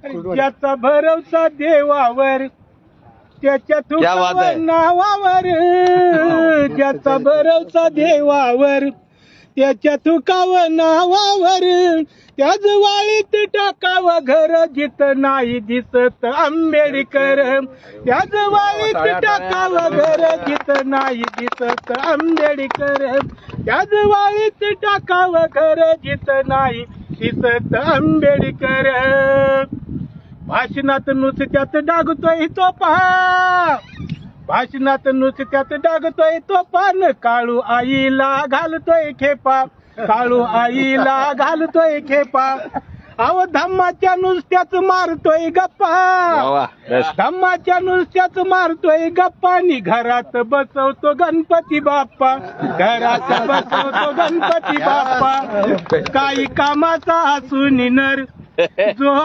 ज्याचा भरवसा देवावर त्याच्या तुकावर नावावर, ज्याचा भरवसा देवावर त्याच्या तुकावर नावावर, त्याच वाळीत टाकावं घर जिथं नाही दिसत आंबेडकर, त्याच वाळीत टाकावं घर जिथं नाही दिसत आंबेडकर, त्याच वाळीत टाकावं घर जिथं नाही दिसत आंबेडकर. भाषणात नुसत्यात डागतोय तो पहा, भाषणात नुसत्यात डागतोय तो पान, काळू आईला घालतोय खेपा, काळू आईला घालतोय खेपा. अव धम्माच्या नुसत्याच मारतोय गप्पा, धम्माच्या नुसत्याच मारतोय गप्पा, आणि घरात बसवतो गणपती बाप्पा, घरात बसवतो गणपती बाप्पा. काही कामाचा असून नर जो